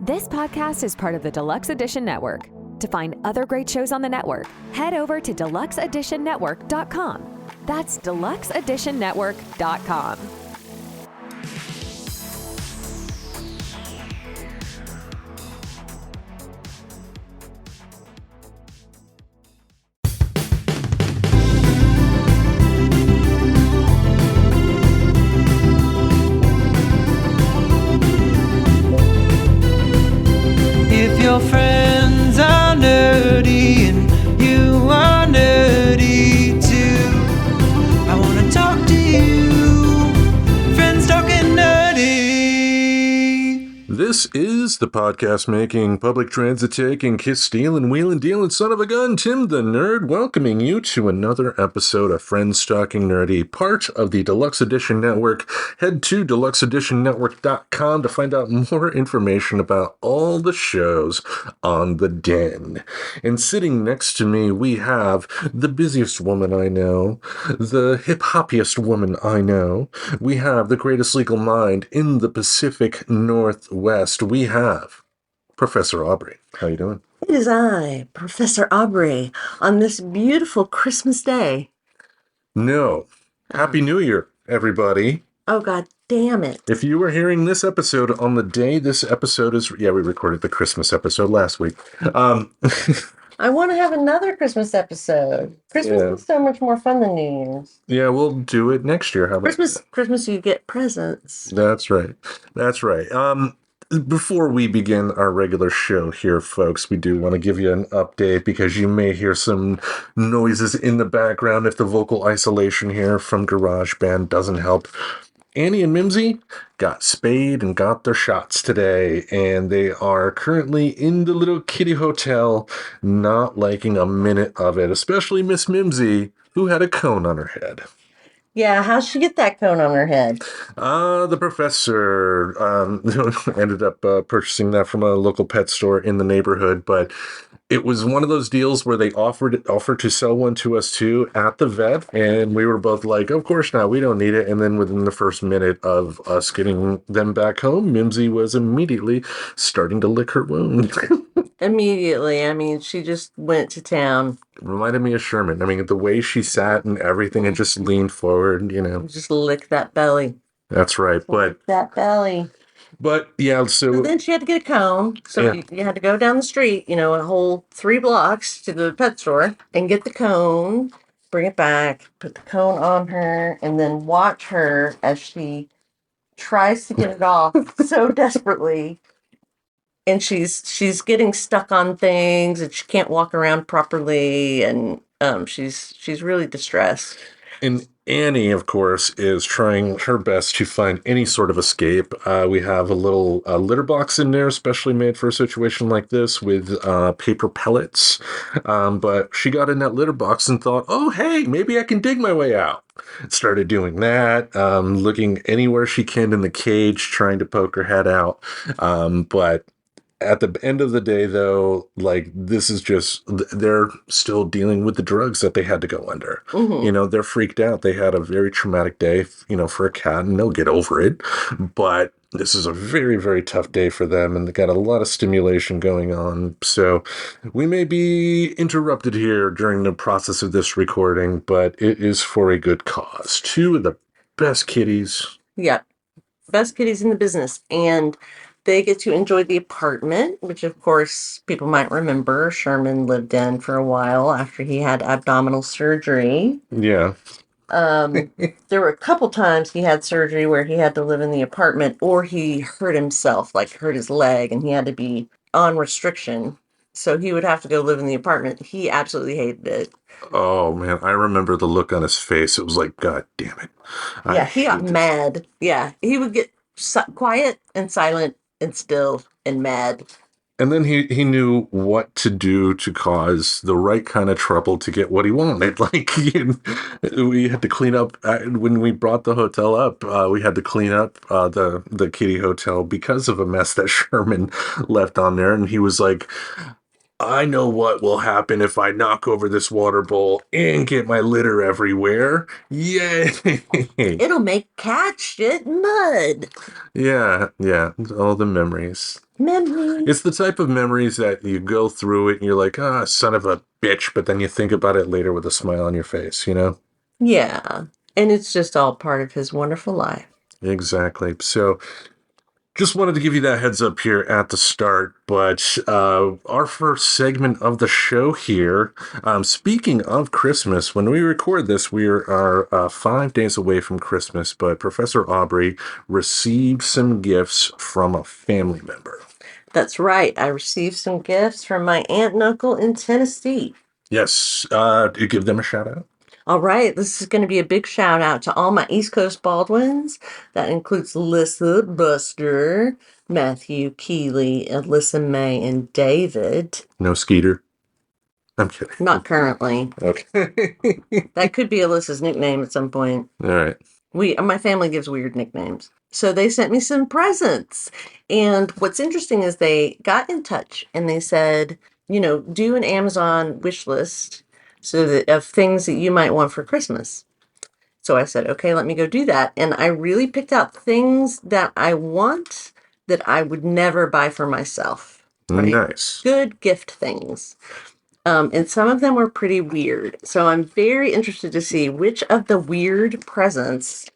This podcast is part of the Deluxe Edition Network. To find other great shows on the network, head over to deluxeeditionnetwork.com. That's deluxeeditionnetwork.com. If your friends are nerdy and you are nerdy too, I want to talk to you. Friends talking nerdy. This is the podcast making, public transit taking, kiss stealing, wheeling dealing son of a gun, Tim the Nerd, welcoming you to another episode of Friends Talking Nerdy, part of the Deluxe Edition Network. Head to deluxeeditionnetwork.com to find out more information about all the shows on the Den. And sitting next to me, we have the busiest woman I know, the hip-hoppiest woman I know. We have the greatest legal mind in the Pacific Northwest. We have Professor Aubrey. How you doing? It is I, Professor Aubrey, on this beautiful Christmas day. No. Happy New Year, everybody. Oh, God damn it. If you were hearing this episode on the day this episode is... Yeah, we recorded the Christmas episode last week. I want to have another Christmas episode. Christmas is so much more fun than New Year's. Yeah, we'll do it next year. How about Christmas, you get presents. That's right. That's right. Before we begin our regular show here, folks, we do want to give you an update because you may hear some noises in the background if the vocal isolation here from GarageBand doesn't help. Annie and Mimsy got spayed and got their shots today, and they are currently in the little kitty hotel, not liking a minute of it, especially Miss Mimsy, who had a cone on her head. Yeah, how'd she get that cone on her head? The professor ended up purchasing that from a local pet store in the neighborhood, but it was one of those deals where they offered to sell one to us too at the vet, and we were both like, of course not, we don't need it. And then within the first minute of us getting them back home, Mimsy was immediately starting to lick her wound. Immediately. I mean, she just went to town. Reminded me of Sherman. I mean, the way she sat and everything and just leaned forward, you know. Just lick that belly. That's right. Lick that belly. But yeah, so then she had to get a cone. So you had to go down the street, a whole 3 blocks to the pet store and get the cone, bring it back, put the cone on her, and then watch her as she tries to get it off so desperately. And she's getting stuck on things and she can't walk around properly, and she's really distressed. And Annie, of course, is trying her best to find any sort of escape. We have a little litter box in there, specially made for a situation like this, with paper pellets. But she got in that litter box and thought, oh, hey, maybe I can dig my way out. Started doing that, looking anywhere she can in the cage, trying to poke her head out. But at the end of the day, though, like, this is just, they're still dealing with the drugs that they had to go under. Mm-hmm. They're freaked out. They had a very traumatic day, for a cat, and they'll get over it. But this is a very, very tough day for them, and they got a lot of stimulation going on. So we may be interrupted here during the process of this recording, but it is for a good cause. 2 of the best kitties. Yeah, best kitties in the business. And they get to enjoy the apartment, which, of course, people might remember Sherman lived in for a while after he had abdominal surgery. Yeah. There were a couple times he had surgery where he had to live in the apartment, or he hurt himself, like hurt his leg, and he had to be on restriction. So he would have to go live in the apartment. He absolutely hated it. Oh, man. I remember the look on his face. It was like, God damn it. Yeah, he got mad. Yeah, he would get quiet and silent and still and mad. And then he knew what to do to cause the right kind of trouble to get what he wanted. Like, we had to clean up, when we brought the hotel up, we had to clean up the kitty hotel because of a mess that Sherman left on there. And he was like, I know what will happen if I knock over this water bowl and get my litter everywhere. Yay! It'll make cat shit mud. Yeah, all the memories. Memories. It's the type of memories that you go through it and you're like, ah, son of a bitch, but then you think about it later with a smile on your face, you know? Yeah. And it's just all part of his wonderful life. Exactly. So just wanted to give you that heads up here at the start, but our first segment of the show here, speaking of Christmas, when we record this, we are 5 days away from Christmas, but Professor Aubrey received some gifts from a family member. That's right. I received some gifts from my aunt and uncle in Tennessee. Yes. Do you give them a shout out? All right, this is going to be a big shout out to all my East Coast Baldwins. That includes Lissa, Buster, Matthew, Keeley, Alyssa May, and David. No Skeeter. I'm kidding. Not currently. Okay. That could be Alyssa's nickname at some point. All right. My family gives weird nicknames. So they sent me some presents. And what's interesting is they got in touch and they said, do an Amazon wish list of things that you might want for Christmas. So I said, okay, let me go do that. And I really picked out things that I want that I would never buy for myself. Right? Nice. Good gift things. And some of them were pretty weird. So I'm very interested to see which of the weird presents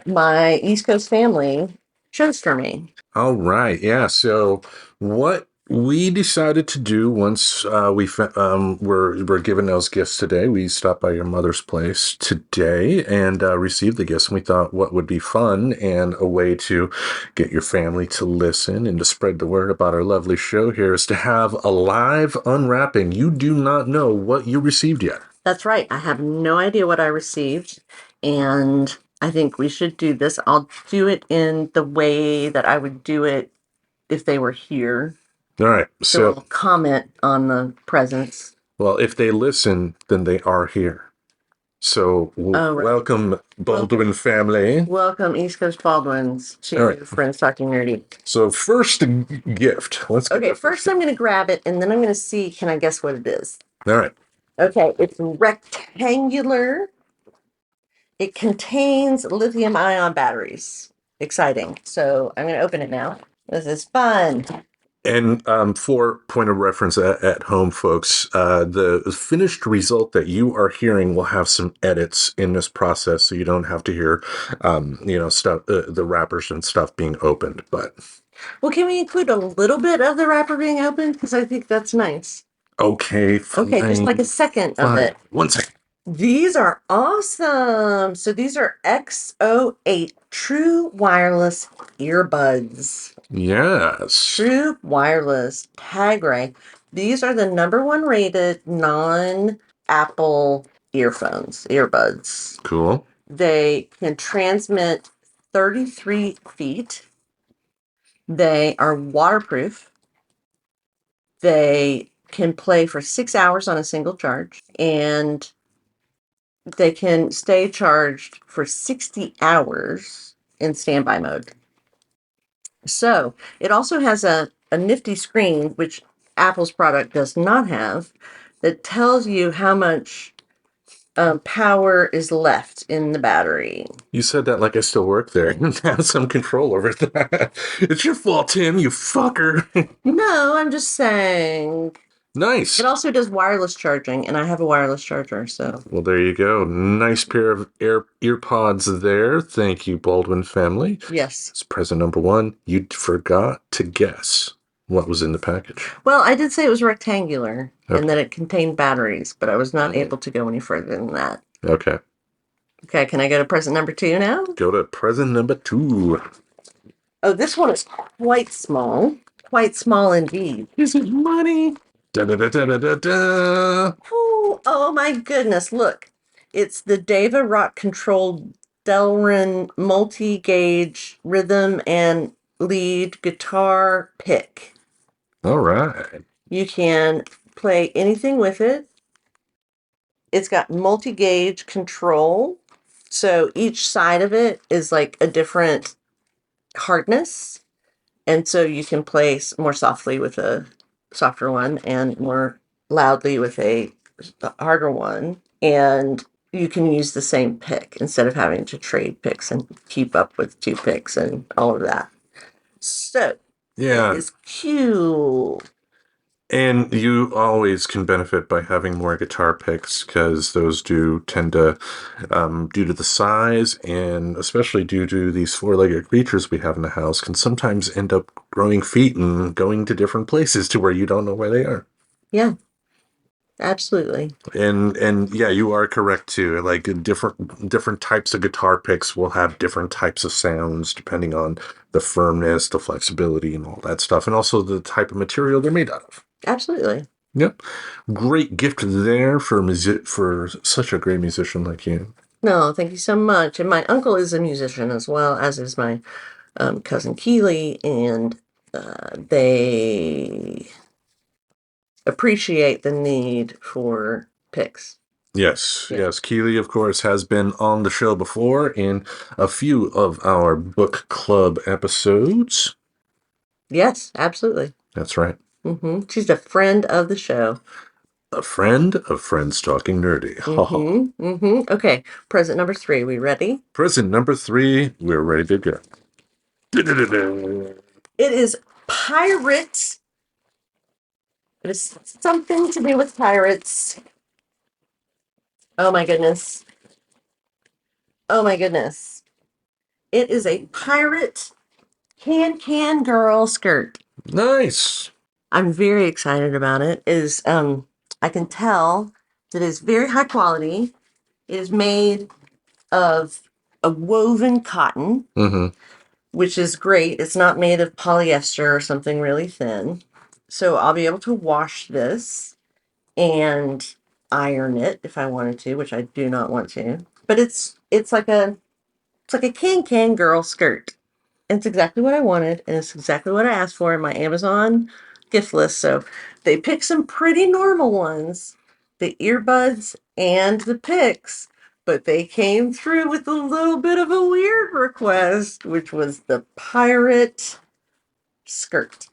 my East Coast family chose for me. All right. Yeah. So what we decided to do once were given those gifts today, we stopped by your mother's place today and received the gifts. And we thought what would be fun and a way to get your family to listen and to spread the word about our lovely show here is to have a live unwrapping. You do not know what you received yet. That's right. I have no idea what I received. And I think we should do this. I'll do it in the way that I would do it if they were here. All right. So I'll comment on the presents. Well, if they listen, then they are here. So welcome, Baldwin family. Welcome, East Coast Baldwins, to Friends Talking Nerdy. So first gift. Let's Okay, first I'm going to grab it, and then I'm going to see, can I guess what it is? All right. Okay, it's rectangular. It contains lithium-ion batteries. Exciting. So I'm going to open it now. This is fun. And for point of reference at home, folks, the finished result that you are hearing will have some edits in this process, so you don't have to hear, stuff, the wrappers and stuff being opened. But well, can we include a little bit of the wrapper being opened? Because I think that's nice. Okay. Fine. Okay, just like a second of it. 1 second. These are awesome. So these are XO8 true wireless earbuds. Yes. True wireless tag ray. These are the #1 rated non-Apple earbuds. Cool. They can transmit 33 feet. They are waterproof. They can play for 6 hours on a single charge, and they can stay charged for 60 hours in standby mode. So it also has a nifty screen, which Apple's product does not have, that tells you how much power is left in the battery. You said that like I still work there and have some control over that. It's your fault, Tim, you fucker. No, I'm just saying. Nice. It also does wireless charging, and I have a wireless charger, so. Well, there you go. Nice pair of earpods there. Thank you, Baldwin family. Yes. It's present #1. You forgot to guess what was in the package. Well, I did say it was rectangular and that it contained batteries, but I was not able to go any further than that. Okay. Okay, can I go to present #2 now? Go to present #2. Oh, this one is quite small. Quite small indeed. Is it money? Da-da-da-da-da-da. Oh my goodness, look. It's the Deva Rock Controlled Delrin multi-gauge rhythm and lead guitar pick. All right. You can play anything with it. It's got multi-gauge control. So each side of it is like a different hardness. And so you can play more softly with a softer one and more loudly with a harder one. And you can use the same pick instead of having to trade picks and keep up with 2 picks and all of that. So Yeah. It is cute. And you always can benefit by having more guitar picks because those do tend to, due to the size and especially due to these four-legged creatures we have in the house, can sometimes end up growing feet and going to different places to where you don't know where they are. Yeah, absolutely. And yeah, you are correct too. Like different types of guitar picks will have different types of sounds depending on the firmness, the flexibility, and all that stuff, and also the type of material they're made out of. Absolutely. Yep. Great gift there for such a great musician like you. No, thank you so much. And my uncle is a musician as well, as is my cousin Keeley, and they appreciate the need for picks. Yes, Yeah. yes. Keeley, of course, has been on the show before in a few of our book club episodes. Yes, absolutely. That's right. She's a friend of the show. A friend of Friends Talking Nerdy. Okay, present number 3. We ready? Present number 3, we're ready to go. It is pirates. It is something to do with pirates. Oh my goodness. Oh my goodness. It is a pirate can girl skirt. Nice. I'm very excited about it. It is I can tell that it's very high quality. It is made of a woven cotton, which is great. It's not made of polyester or something really thin. So I'll be able to wash this and iron it if I wanted to, which I do not want to. But it's like a can girl skirt. It's exactly what I wanted, and it's exactly what I asked for in my Amazon gift list. So they picked some pretty normal ones, the earbuds and the picks, but they came through with a little bit of a weird request, which was the pirate skirt.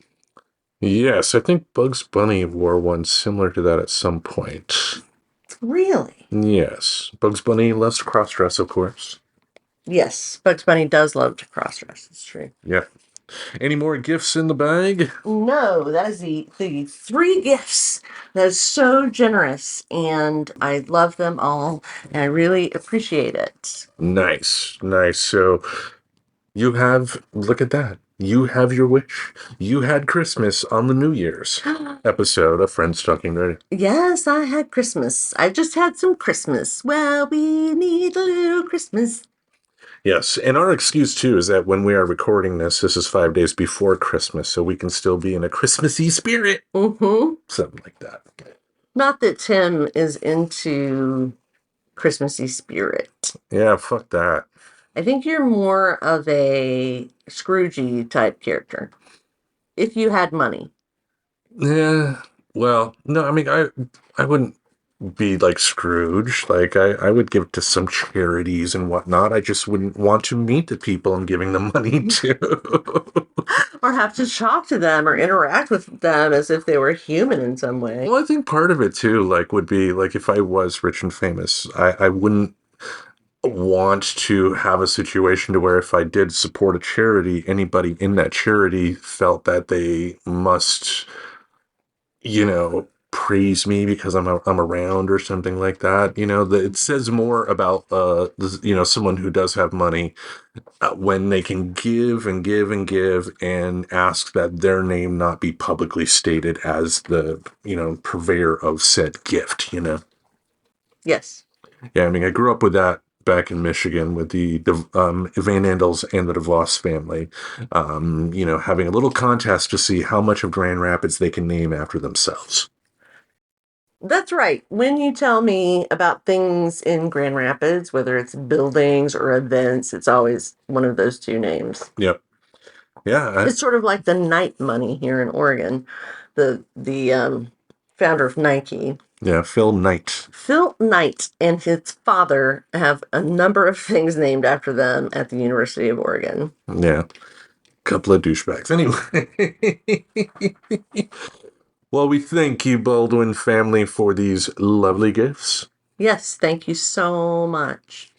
Yes, I think Bugs Bunny wore one similar to that at some point. Really? Yes. Bugs Bunny loves to cross-dress, of course. Yes, Bugs Bunny does love to cross-dress. It's true. Yeah. Any more gifts in the bag? No, that is the 3 gifts. That is so generous, and I love them all, and I really appreciate it. Nice, nice. So look at that. You have your wish. You had Christmas on the New Year's episode of Friends Talking Nerdy. Yes, I had Christmas. I just had some Christmas. Well, we need a little Christmas. Yes, and our excuse too is that when we are recording this is 5 days before Christmas, so we can still be in a Christmassy spirit. Something like that. Not that Tim is into Christmassy spirit. Yeah, fuck that. I think you're more of a Scroogey type character. If you had money. Yeah. Well, no, I mean, I wouldn't be like Scrooge. Like, I would give to some charities and whatnot. I just wouldn't want to meet the people I'm giving them money to. Or have to talk to them or interact with them as if they were human in some way. Well, I think part of it too, like, would be like if I was rich and famous, I wouldn't want to have a situation to where if I did support a charity, anybody in that charity felt that they must, praise me because I'm around or something like that. It says more about someone who does have money when they can give and give and give and ask that their name not be publicly stated as the purveyor of said gift. Yes. Yeah, I mean, I grew up with that back in Michigan with the Van Andels and the DeVos family, having a little contest to see how much of Grand Rapids they can name after themselves. That's right. When you tell me about things in Grand Rapids, whether it's buildings or events, it's always one of those 2 names. Yep. Yeah. It's sort of like the Knight money here in Oregon. The founder of Nike. Yeah, Phil Knight. Phil Knight and his father have a number of things named after them at the University of Oregon. Yeah. Couple of douchebags. Anyway. Well, we thank you, Baldwin family, for these lovely gifts. Yes, thank you so much.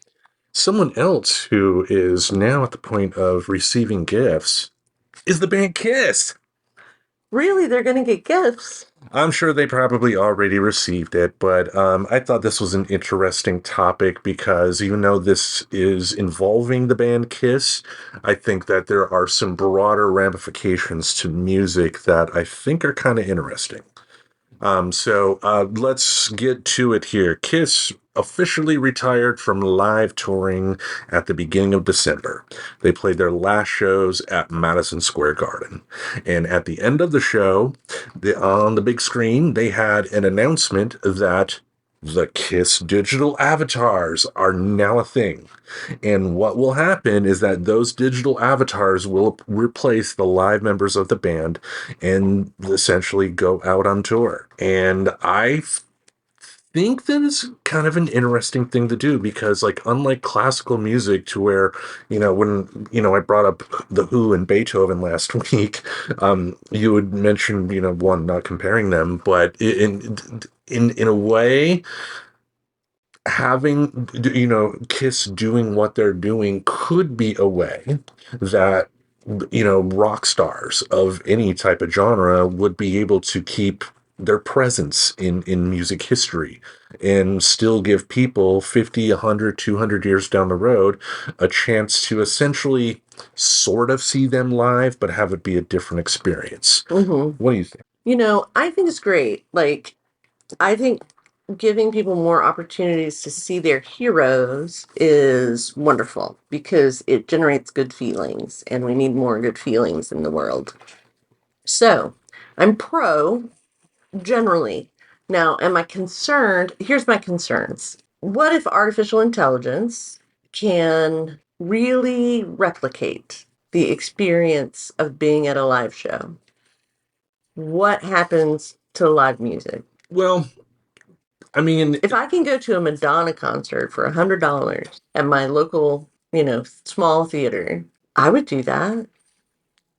Someone else who is now at the point of receiving gifts is the band Kiss. Really? They're going to get gifts? I'm sure they probably already received it, but I thought this was an interesting topic because even though this is involving the band Kiss, I think that there are some broader ramifications to music that I think are kind of interesting. So let's get to it here. Kiss officially retired from live touring at the beginning of December. They played their last shows at Madison Square Garden. And at the end of the show, on the big screen, they had an announcement that the Kiss digital avatars are now a thing. And what will happen is that those digital avatars will replace the live members of the band and essentially go out on tour. And I think that is kind of an interesting thing to do because, like, unlike classical music, to where, when, I brought up The Who and Beethoven last week, you would mention, one, not comparing them, but in a way, having, Kiss doing what they're doing could be a way that, rock stars of any type of genre would be able to keep their presence in music history and still give people 50, 100, 200 years down the road a chance to essentially sort of see them live, but have it be a different experience. Mm-hmm. What do you think? I think it's great. Like, I think giving people more opportunities to see their heroes is wonderful because it generates good feelings, and we need more good feelings in the world. So, I'm pro generally. Now, am I concerned? Here's my concerns. What if artificial intelligence can really replicate the experience of being at a live show? What happens to live music? Well, I mean, if I can go to a Madonna concert for $100 at my local, small theater, I would do that.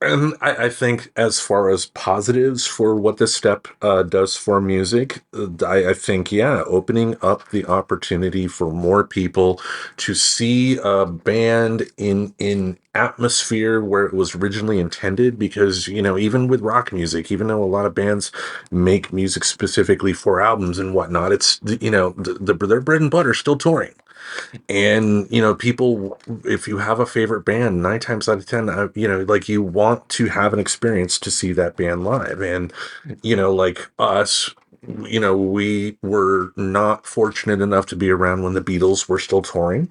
And I think as far as positives for what this step does for music, I think, opening up the opportunity for more people to see a band in atmosphere where it was originally intended, because, even with rock music, even though a lot of bands make music specifically for albums and whatnot, it's, their bread and butter is still touring. And, people, if you have a favorite band, 9 times out of 10, you want to have an experience to see that band live. And, like us, we were not fortunate enough to be around when the Beatles were still touring.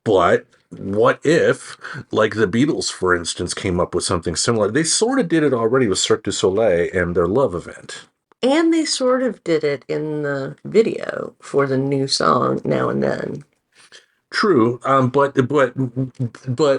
But what if, like the Beatles, for instance, came up with something similar? They sort of did it already with Cirque du Soleil and their Love event. And they sort of did it in the video for the new song Now and Then. True, but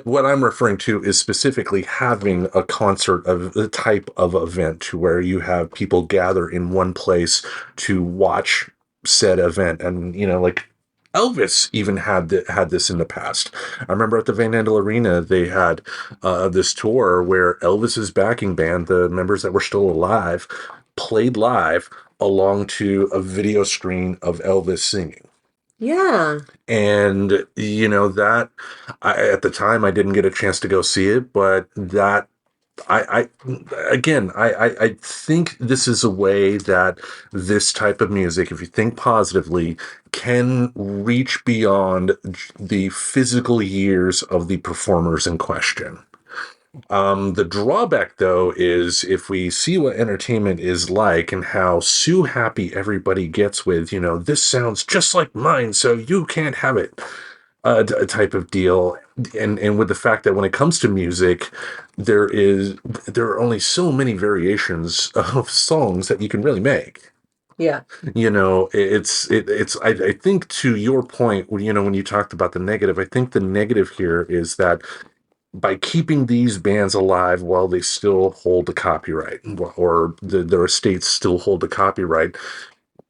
what I'm referring to is specifically having a concert of the type of event to where you have people gather in one place to watch said event, and like Elvis even had this in the past. I remember at the Van Andel Arena they had this tour where Elvis's backing band, the members that were still alive, played live along to a video screen of Elvis singing. Yeah. And, that at the time I didn't get a chance to go see it, but that I think this is a way that this type of music, if you think positively, can reach beyond the physical years of the performers in question. The drawback, though, is if we see what entertainment is like and how happy everybody gets with, this sounds just like mine, so you can't have it, a type of deal. And with the fact that when it comes to music, there are only so many variations of songs that you can really make. Yeah. I think, to your point, when you talked about the negative, I think the negative here is that by keeping these bands alive while they still hold the copyright, or their estates still hold the copyright,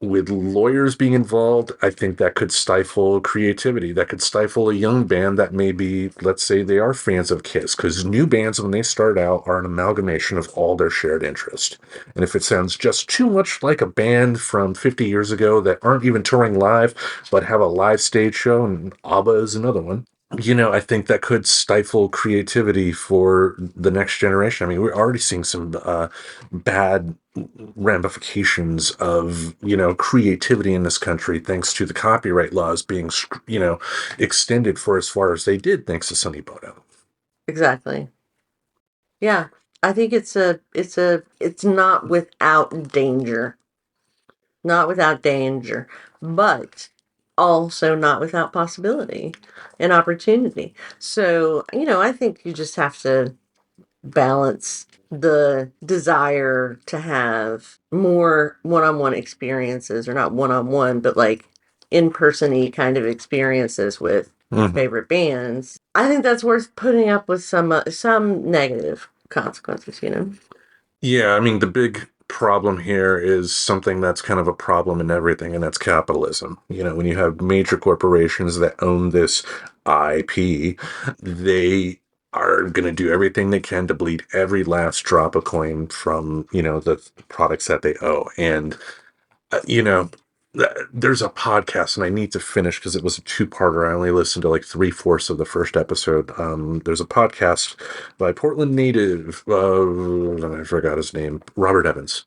with lawyers being involved, I think that could stifle creativity. That could stifle a young band that maybe, let's say they are fans of Kiss, because new bands, when they start out, are an amalgamation of all their shared interest. And if it sounds just too much like a band from 50 years ago that aren't even touring live, but have a live stage show, and ABBA is another one, I think that could stifle creativity for the next generation. I mean, we're already seeing some bad ramifications of, creativity in this country thanks to the copyright laws being, extended for as far as they did thanks to Sonny Bono. Exactly. Yeah. I think it's not without danger. Not without danger, but also not without possibility and opportunity. So, I think you just have to balance the desire to have more one-on-one experiences, or not one-on-one, but like in-person-y kind of experiences with your favorite bands. I think that's worth putting up with some negative consequences, Yeah, I mean, the big problem here is something that's kind of a problem in everything, and that's capitalism. When you have major corporations that own this IP, they are going to do everything they can to bleed every last drop of coin from, the products that they owe. And you know, there's a podcast, and I need to finish because it was a two-parter. I only listened to like 3/4 of the first episode. There's a podcast by Portland native, I forgot his name, Robert Evans.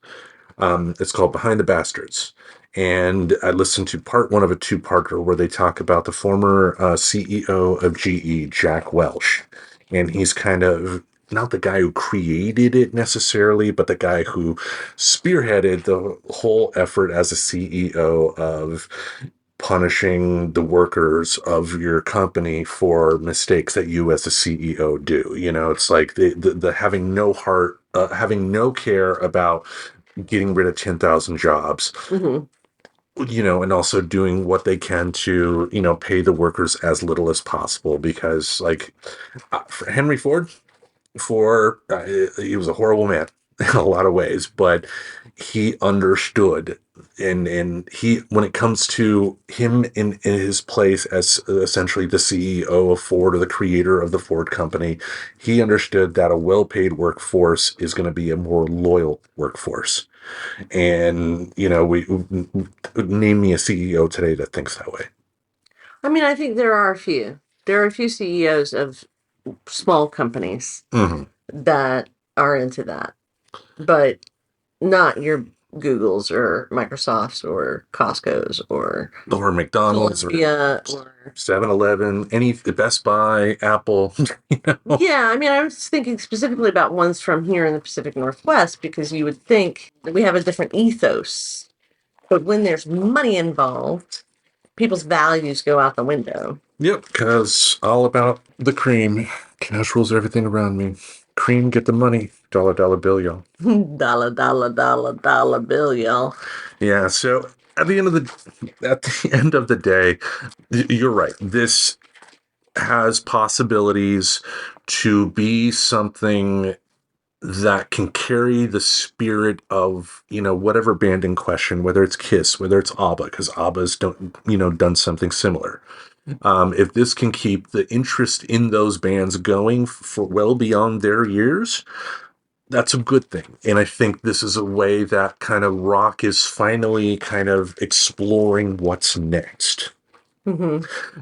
It's called Behind the Bastards. And I listened to part one of a two-parter where they talk about the former CEO of GE, Jack Welch. And he's kind of not the guy who created it necessarily, but the guy who spearheaded the whole effort as a CEO of punishing the workers of your company for mistakes that you as a CEO do. It's like the having no heart, having no care about getting rid of 10,000 jobs, and also doing what they can to, pay the workers as little as possible. Because like for Henry Ford, he was a horrible man in a lot of ways, but he understood, and he, when it comes to him in his place as essentially the CEO of Ford, or the creator of the Ford company, he understood that a well-paid workforce is going to be a more loyal workforce. And we name me a CEO today that thinks that way. I mean, I think there are a few. There are a few CEOs of small companies that are into that, but not your Googles or Microsofts or Costco's or McDonald's Columbia or 7-Eleven, any Best Buy, Apple. Yeah, I mean, I was thinking specifically about ones from here in the Pacific Northwest, because you would think that we have a different ethos, but when there's money involved, people's values go out the window. Yep, because all about the cream. Cash rules everything around me. Cream, get the money. Dollar, dollar bill, y'all. Dollar, dollar, dollar, dollar bill, y'all. Yeah, so at the end of the day, you're right. This has possibilities to be something that can carry the spirit of, whatever band in question, whether it's Kiss, whether it's ABBA, because ABBA's done something similar. If this can keep the interest in those bands going for well beyond their years, that's a good thing. And I think this is a way that kind of rock is finally kind of exploring what's next.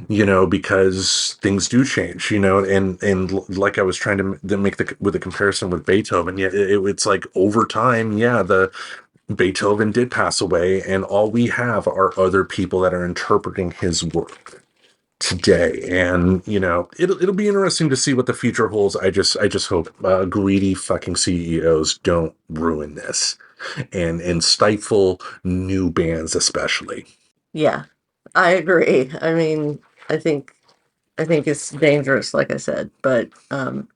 Because things do change, and like I was trying to make with the comparison with Beethoven. Yeah, it's like over time, the Beethoven did pass away, and all we have are other people that are interpreting his work today. And it'll be interesting to see what the future holds. I just hope greedy fucking CEOs don't ruin this and stifle new bands, especially. Yeah, I agree. I mean, I think it's dangerous, like I said, but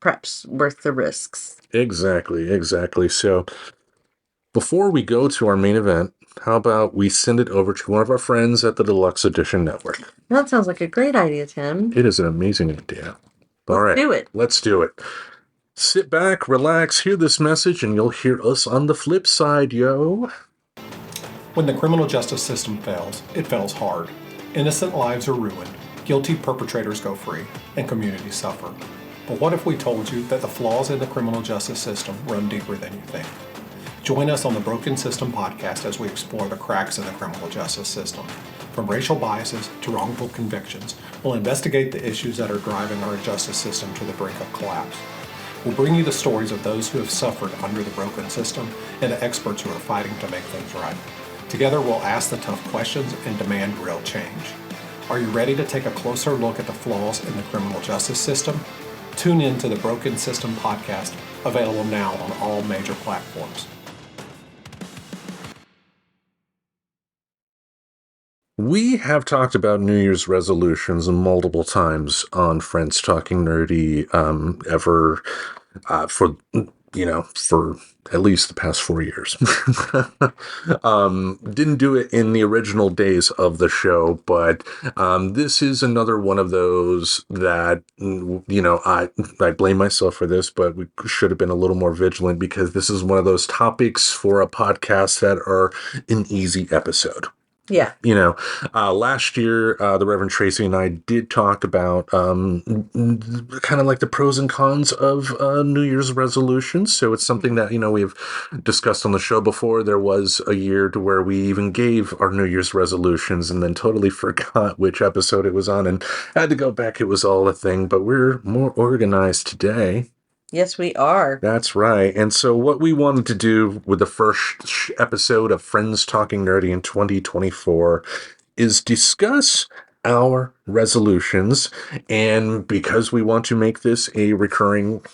perhaps worth the risks. Exactly. So before we go to our main event, how about we send it over to one of our friends at the Deluxe Edition Network? That sounds like a great idea, Tim. It is an amazing idea. All right. Do it. Let's do it. Sit back, relax, hear this message, and you'll hear us on the flip side, yo. When the criminal justice system fails, it fails hard. Innocent lives are ruined, guilty perpetrators go free, and communities suffer. But what if we told you that the flaws in the criminal justice system run deeper than you think? Join us on the Broken System podcast as we explore the cracks in the criminal justice system. from racial biases to wrongful convictions. We'll investigate the issues that are driving our justice system to the brink of collapse. We'll bring you the stories of those who have suffered under the broken system and the experts who are fighting to make things right. Together, we'll ask the tough questions and demand real change. Are you ready to take a closer look at the flaws in the criminal justice system? Tune in to the Broken System podcast, available now on all major platforms. We have talked about New Year's resolutions multiple times on Friends Talking Nerdy, for at least the past 4 years. Didn't do it in the original days of the show, but this is another one of those that, I blame myself for this, but we should have been a little more vigilant, because this is one of those topics for a podcast that are an easy episode. Yeah. Last year, the Reverend Tracy and I did talk about kind of like the pros and cons of New Year's resolutions. So it's something that, we've discussed on the show before. There was a year to where we even gave our New Year's resolutions and then totally forgot which episode it was on and had to go back. It was all a thing, but we're more organized today. Yes, we are. That's right. And so what we wanted to do with the first episode of Friends Talking Nerdy in 2024 is discuss our resolutions. And because we want to make this a recurring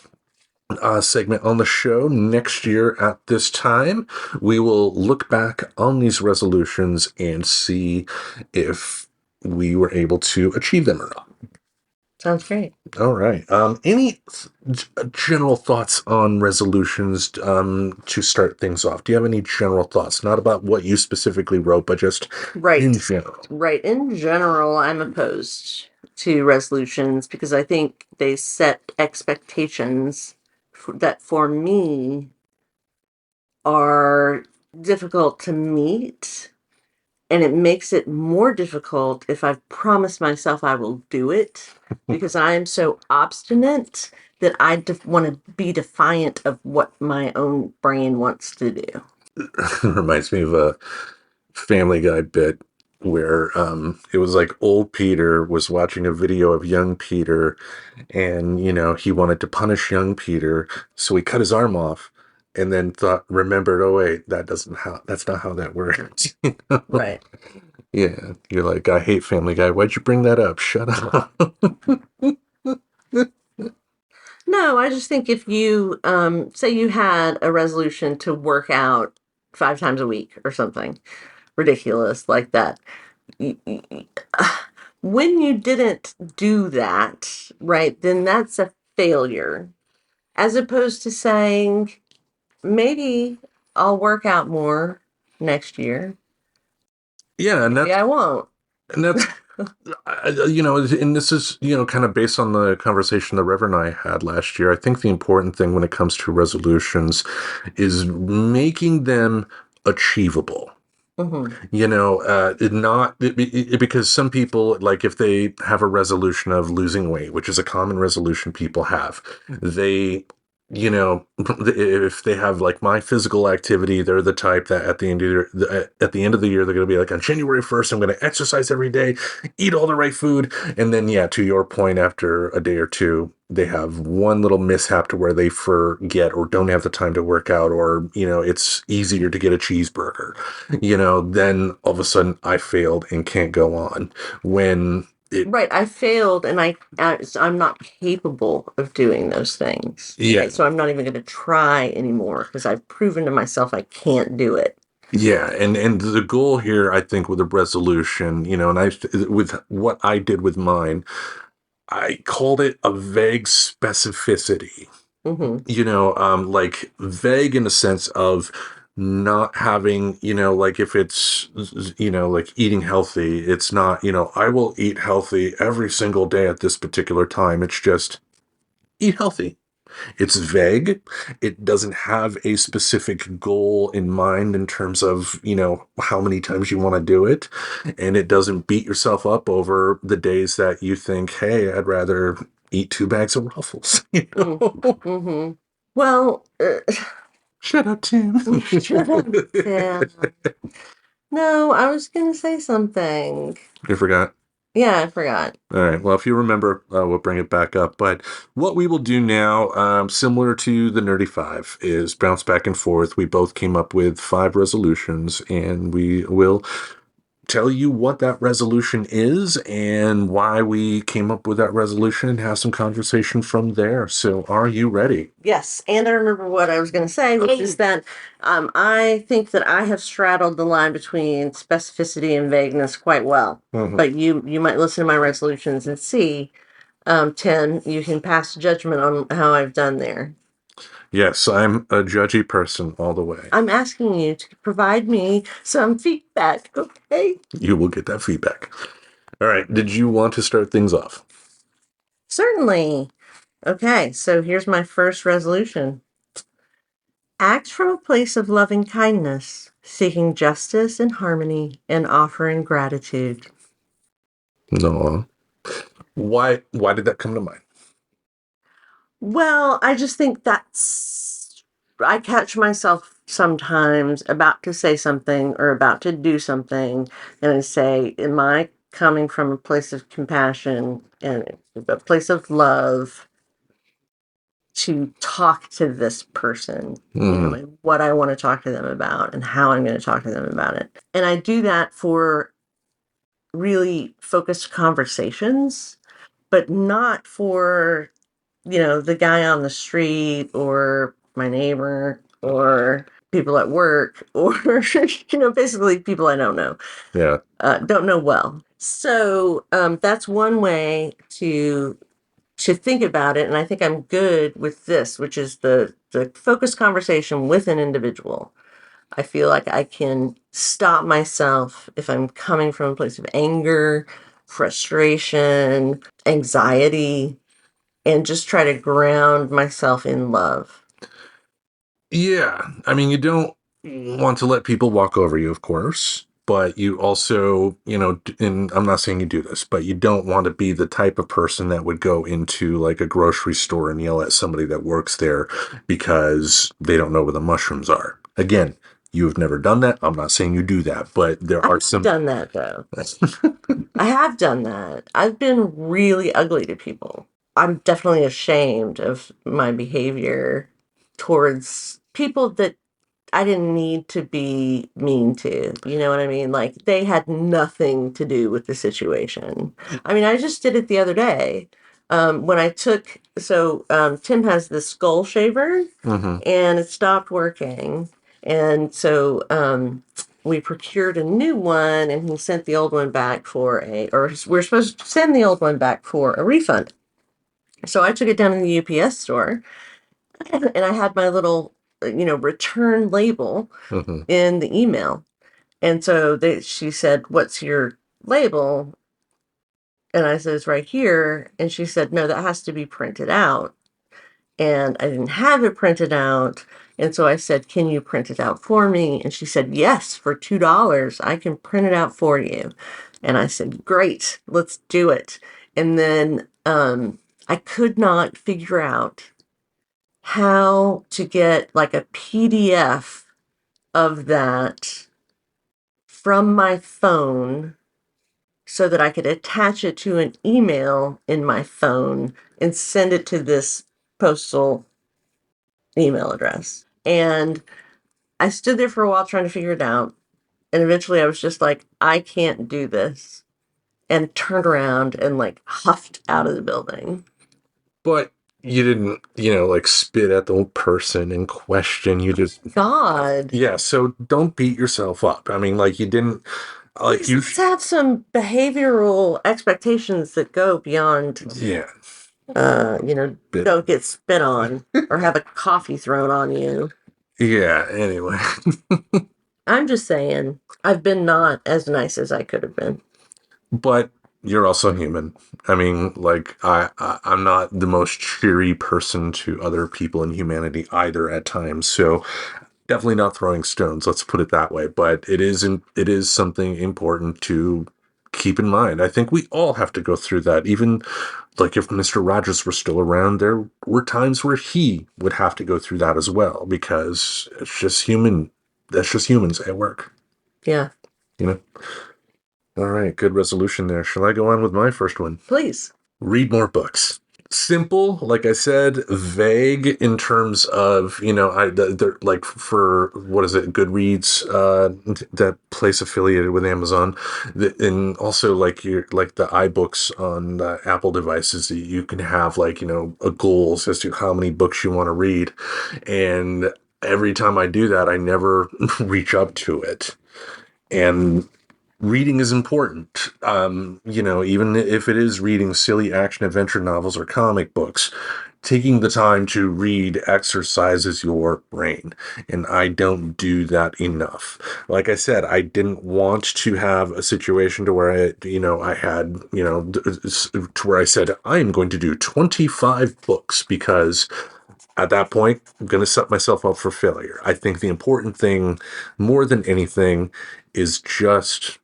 segment on the show, next year at this time, we will look back on these resolutions and see if we were able to achieve them or not. Sounds great. All right. Any general thoughts on resolutions to start things off? Do you have any general thoughts? Not about what you specifically wrote, but just in general. Right. In general, I'm opposed to resolutions because I think they set expectations that for me are difficult to meet. And it makes it more difficult if I've promised myself I will do it, because I am so obstinate that I want to be defiant of what my own brain wants to do. It reminds me of a Family Guy bit where it was like old Peter was watching a video of young Peter, and, he wanted to punish young Peter, so he cut his arm off. And then remembered, oh wait, that's not how that works. Right. Yeah. You're like, I hate Family Guy. Why'd you bring that up? Shut up. No, I just think if you, say you had a resolution to work out 5 times a week or something ridiculous like that, when you didn't do that, right, then that's a failure. As opposed to saying, maybe I'll work out more next year. Yeah, and maybe I won't. And that's, and this is, kind of based on the conversation the Reverend and I had last year. I think the important thing when it comes to resolutions is making them achievable. Mm-hmm. Because some people, like if they have a resolution of losing weight, which is a common resolution people have, they, if they have like my physical activity, they're the type that at the end of the year, they're going to be like, on January 1st, I'm going to exercise every day, eat all the right food. And then, to your point, after a day or two, they have one little mishap to where they forget or don't have the time to work out, or, it's easier to get a cheeseburger, then all of a sudden I failed and can't go on when right, I failed, and I'm not capable of doing those things. Yeah. Right? So I'm not even going to try anymore because I've proven to myself I can't do it. Yeah, and the goal here, I think, with a resolution, and with what I did with mine, I called it a vague specificity. Mm-hmm. Like vague in the sense of not having, like if it's, like eating healthy, it's not, I will eat healthy every single day at this particular time. It's just eat healthy. It's vague. It doesn't have a specific goal in mind in terms of, how many times you want to do it. And it doesn't beat yourself up over the days that you think, hey, I'd rather eat 2 bags of Ruffles. Mm-hmm. Well, Shut up, Tim. Shut up, Tim. No, I was going to say something. You forgot? Yeah, I forgot. All right. Well, if you remember, we'll bring it back up. But what we will do now, similar to the Nerdy Five, is bounce back and forth. We both came up with 5 resolutions, and we will tell you what that resolution is and why we came up with that resolution and have some conversation from there. So, are you ready? Yes, and I remember what I was going to say, which is that I think that I have straddled the line between specificity and vagueness quite well. Mhm. But you might listen to my resolutions and see, Tim, you can pass judgment on how I've done there. Yes, I'm a judgy person all the way. I'm asking you to provide me some feedback, okay? You will get that feedback. All right. Did you want to start things off? Certainly. Okay, so here's my first resolution. Act from a place of loving kindness, seeking justice and harmony, and offering gratitude. No. Why did that come to mind? Well, I just think I catch myself sometimes about to say something or about to do something, and I say, am I coming from a place of compassion and a place of love to talk to this person, and what I want to talk to them about and how I'm going to talk to them about it. And I do that for really focused conversations, but not for, the guy on the street or my neighbor or people at work or, basically people I don't know. Yeah. Don't know well. So that's one way to think about it. And I think I'm good with this, which is the focused conversation with an individual. I feel like I can stop myself if I'm coming from a place of anger, frustration, anxiety, and just try to ground myself in love. Yeah. I mean, you don't want to let people walk over you, of course, but you also, and I'm not saying you do this, but you don't want to be the type of person that would go into like a grocery store and yell at somebody that works there because they don't know where the mushrooms are. Again, you've never done that. I'm not saying you do that, but there are some. I've done that though. I have done that. I've been really ugly to people. I'm definitely ashamed of my behavior towards people that I didn't need to be mean to. You know what I mean? Like they had nothing to do with the situation. I mean, I just did it the other day. When I took, Tim has this skull shaver Mhm. and it stopped working. And so we procured a new one and he sent the old one back we're supposed to send the old one back for a refund. So I took it down in the UPS store and I had my little, return label Mhm. in the email. And so she said, "What's your label?" And I said, "It's right here." And she said, "No, that has to be printed out." And I didn't have it printed out. And so I said, "Can you print it out for me?" And she said, "Yes, for $2, I can print it out for you." And I said, "Great, let's do it." And then I could not figure out how to get like a PDF of that from my phone so that I could attach it to an email in my phone and send it to this postal email address. And I stood there for a while trying to figure it out. And eventually I was just like, I can't do this. And turned around and like huffed out of the building. But you didn't, like spit at the person in question. You just, God. yeah. So don't beat yourself up. I mean, like you didn't, like you, Let's have some behavioral expectations that go beyond, yeah. don't get spit on or have a coffee thrown on you. Yeah. Anyway, I'm just saying, I've been not as nice as I could have been. but you're also human. I mean, like I'm not the most cheery person to other people in humanity either at times. So definitely not throwing stones. Let's put it that way. But it is something important to keep in mind. I think we all have to go through that. Even like if Mr. Rogers were still around, there were times where he would have to go through that as well because it's just human. That's just humans at work. Yeah. You know? All right, good resolution there. Shall I go on with my first one? Please. Read more books. Simple, like I said, vague in terms of, they're like for, what is it, Goodreads, that place affiliated with Amazon, and also like like the iBooks on Apple devices, that you can have like, a goals as to how many books you want to read. And every time I do that, I never reach up to it. And reading is important. Even if it is reading silly action adventure novels or comic books, taking the time to read exercises your brain. And I don't do that enough. Like I said, I didn't want to have a situation to where I had, to where I said, I am going to do 25 books because at that point, I'm going to set myself up for failure. I think the important thing, more than anything, is just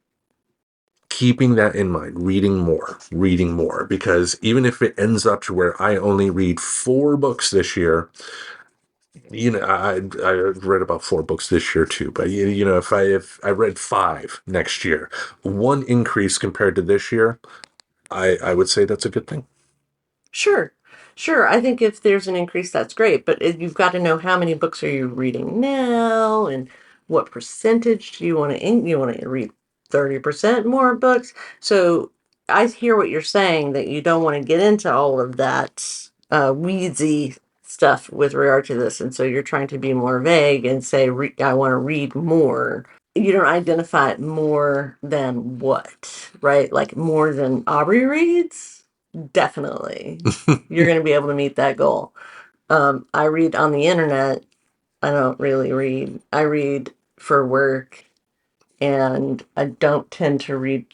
keeping that in mind, reading more, because even if it ends up to where I only read 4 books this year, I read about 4 books this year too, but if I read 5 next year, one increase compared to this year, I would say that's a good thing. Sure. Sure. I think if there's an increase, that's great. But you've got to know how many books are you reading now and what percentage do you want to you want to read 30% more books. So I hear what you're saying, that you don't want to get into all of that weedsy stuff with regard to this. And so you're trying to be more vague and say, I want to read more. You don't identify it more than what, right? Like more than Aubrey reads? Definitely. You're going to be able to meet that goal. I read on the internet. I don't really read. I read for work, and I don't tend to read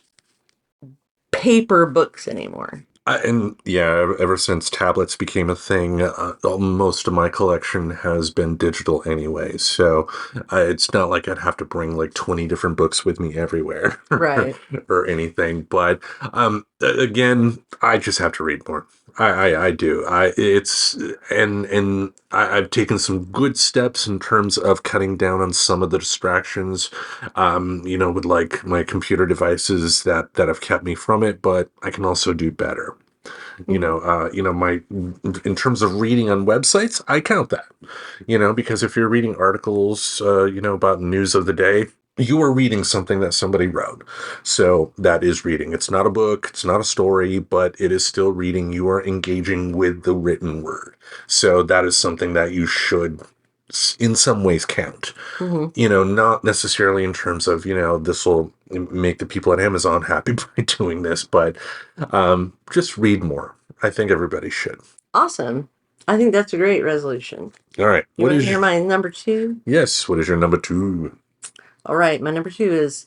paper books anymore. Ever since tablets became a thing, most of my collection has been digital anyway. So it's not like I'd have to bring like 20 different books with me everywhere, Right. or anything. But again, I just have to read more. I do. I've taken some good steps in terms of cutting down on some of the distractions, with like my computer devices that have kept me from it. But I can also do better. My in terms of reading on websites, I count that, because if you're reading articles, about news of the day, you are reading something that somebody wrote. So that is reading. It's not a book, it's not a story, but it is still reading. You are engaging with the written word. So that is something that you should in some ways count. Not necessarily in terms of, this will make the people at Amazon happy by doing this, but just read more. I think everybody should. Awesome. I think that's a great resolution. All right. You want to hear my number 2? Yes. What is your number 2? All right. My number 2 is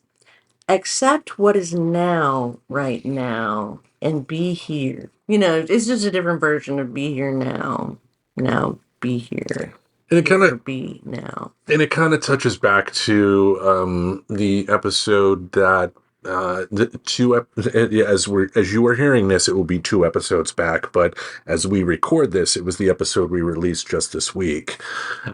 accept what is now, right now, and be here. It's just a different version of be here now. Now, be here. And it kind of be now. And it kind of touches back to the episode that as you are hearing this, it will be 2 episodes back. But as we record this, it was the episode we released just this week,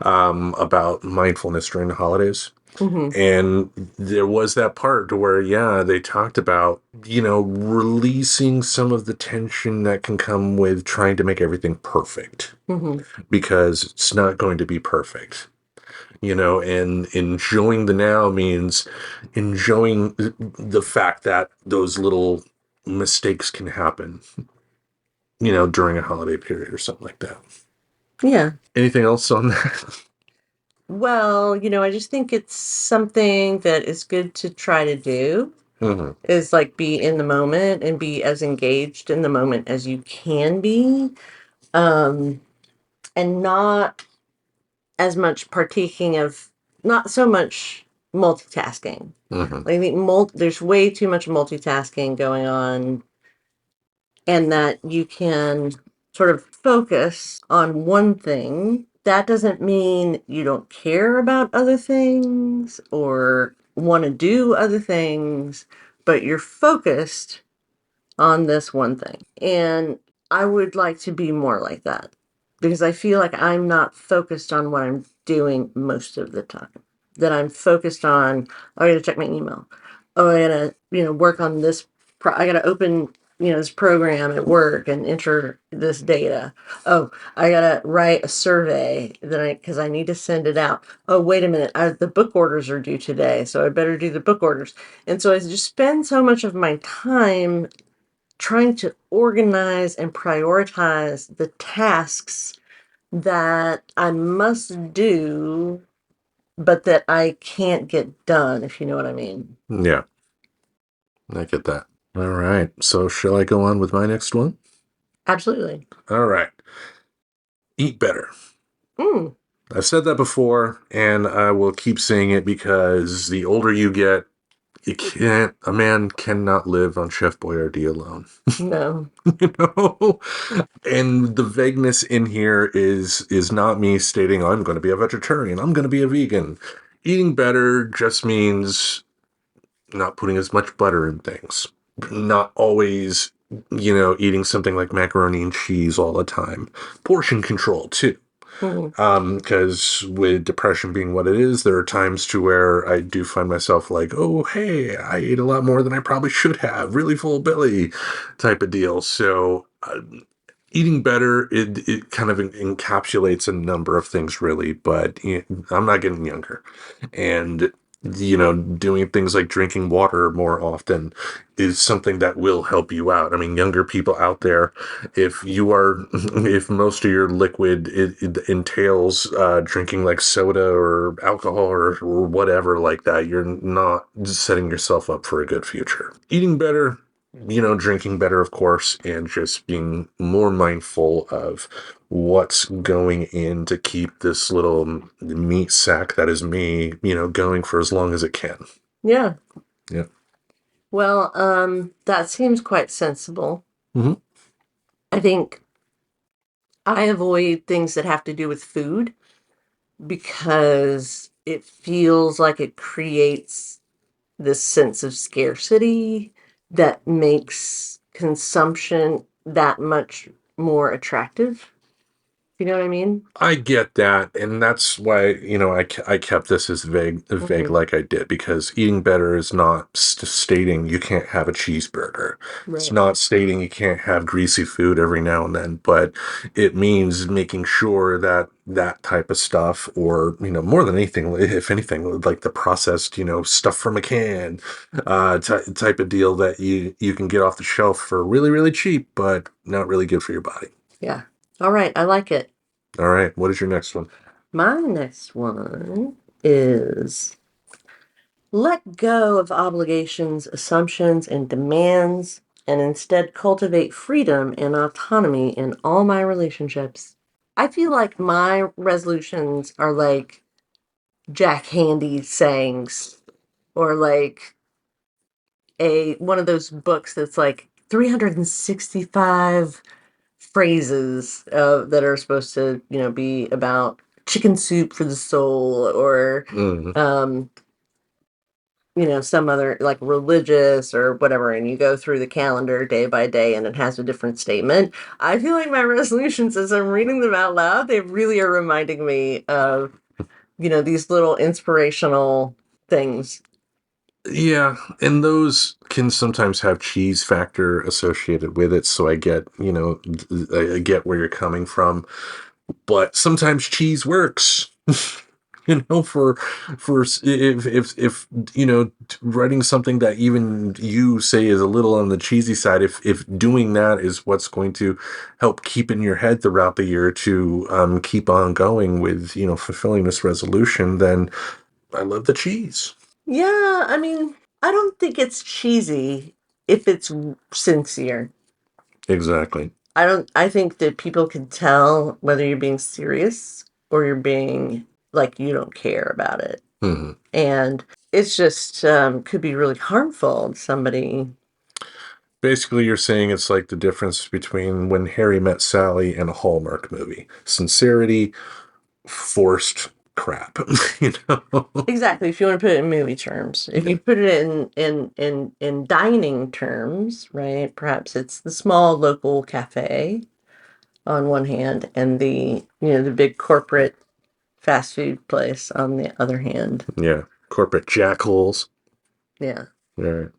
about mindfulness during the holidays. Mm-hmm. And there was that part where, they talked about, releasing some of the tension that can come with trying to make everything perfect, because it's not going to be perfect. And enjoying the now means enjoying the fact that those little mistakes can happen, during a holiday period or something like that. Yeah. Anything else on that? Well, I just think it's something that is good to try to do. Mm-hmm. Is like be in the moment and be as engaged in the moment as you can be. And not as much partaking of, not so much multitasking. Mm-hmm. I think there's way too much multitasking going on, and that you can sort of focus on one thing. That doesn't mean you don't care about other things or want to do other things, but you're focused on this one thing. And I would like to be more like that, because I feel like I'm not focused on what I'm doing most of the time. That I'm focused on, I got to check my email. oh, I gotta, work on this. I gotta open, this program at work and enter this data. Oh, I gotta write a survey because I need to send it out. Oh, wait a minute, the book orders are due today, so I better do the book orders. And so I just spend so much of my time trying to organize and prioritize the tasks that I must do, but that I can't get done, if you know what I mean. Yeah, I get that. All right. So shall I go on with my next one? Absolutely. All right. Eat better. Mm. I've said that before, and I will keep saying it because the older you get, a man cannot live on Chef Boyardee alone. No. You know? And the vagueness in here is not me stating, I'm going to be a vegetarian, I'm going to be a vegan. Eating better just means not putting as much butter in things. Not always, eating something like macaroni and cheese all the time. Portion control, too. Mm. Because with depression being what it is, there are times to where I do find myself like, oh, hey, I ate a lot more than I probably should have. Really full belly type of deal. So eating better, it kind of encapsulates a number of things, really. But I'm not getting younger. And doing things like drinking water more often is something that will help you out. I mean, younger people out there, if most of your liquid it entails drinking like soda or alcohol or whatever like that, you're not setting yourself up for a good future. Eating better, drinking better, of course, and just being more mindful of what's going in to keep this little meat sack that is me, going for as long as it can. Yeah. Yeah. Well, that seems quite sensible. Mm-hmm. I think I avoid things that have to do with food because it feels like it creates this sense of scarcity that makes consumption that much more attractive. You know what I mean? I get that, and that's why I kept this as vague Mhm. like I did, because eating better is not stating you can't have a cheeseburger. It's Right. not stating you can't have greasy food every now and then, but it means making sure that that type of stuff, or more than anything, if anything, like the processed stuff from a can, type of deal that you can get off the shelf for really really cheap, but not really good for your body. Yeah. All right. I like it. All right, what is your next one? My next one is let go of obligations, assumptions, and demands, and instead cultivate freedom and autonomy in all my relationships. I feel like my resolutions are like Jack Handy sayings, or like a one of those books that's like 365 phrases that are supposed to, be about chicken soup for the soul, or Mm. um, some other like religious or whatever, and you go through the calendar day by day and it has a different statement. I feel like my resolutions, as I'm reading them out loud, they really are reminding me of, these little inspirational things. Yeah, and those can sometimes have cheese factor associated with it, so I get, I get where you're coming from, but sometimes cheese works. If writing something that even you say is a little on the cheesy side, if doing that is what's going to help keep in your head throughout the year to keep on going with fulfilling this resolution, then I love the cheese. Yeah, I mean, I don't think it's cheesy if it's sincere. Exactly. I think that people can tell whether you're being serious or you're being like you don't care about it. Hmm. And it's just could be really harmful to somebody. Basically, you're saying it's like the difference between When Harry Met Sally and a Hallmark movie. Sincerity, forced crap. you know? Exactly, if you want to put it in movie terms. If you put it in dining terms, right? Perhaps it's the small local cafe on one hand and the big corporate fast food place on the other hand. Yeah. Corporate jackholes. Yeah. All right.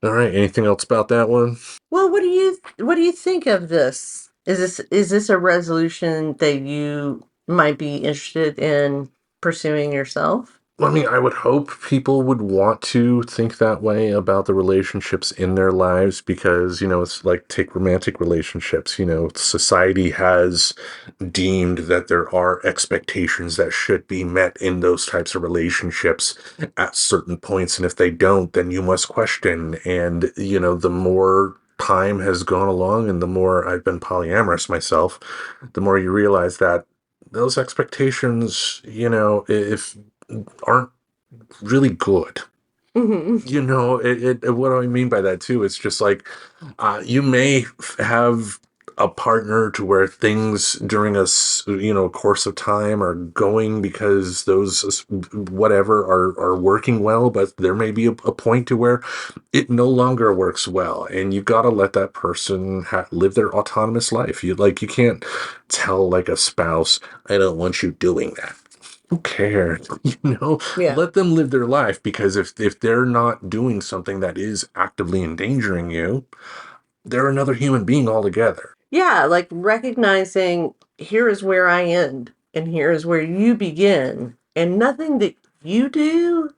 All right. Anything else about that one? Well, what do you think of this? Is this a resolution that you might be interested in pursuing yourself? I mean, I would hope people would want to think that way about the relationships in their lives because, it's like take romantic relationships. Society has deemed that there are expectations that should be met in those types of relationships at certain points. And if they don't, then you must question. And, the more time has gone along and the more I've been polyamorous myself, the more you realize that those expectations, if aren't really good. Hmm. What do I mean by that too? It's just like you may have a partner to where things during course of time are going because those whatever are working well, but there may be a point to where it no longer works well, and you got to let that person live their autonomous life. You can't tell like a spouse, I don't want you doing that. Who cares? Yeah. Let them live their life, because if they're not doing something that is actively endangering you, they're another human being altogether. Yeah, like recognizing here is where I end and here is where you begin, and nothing that you do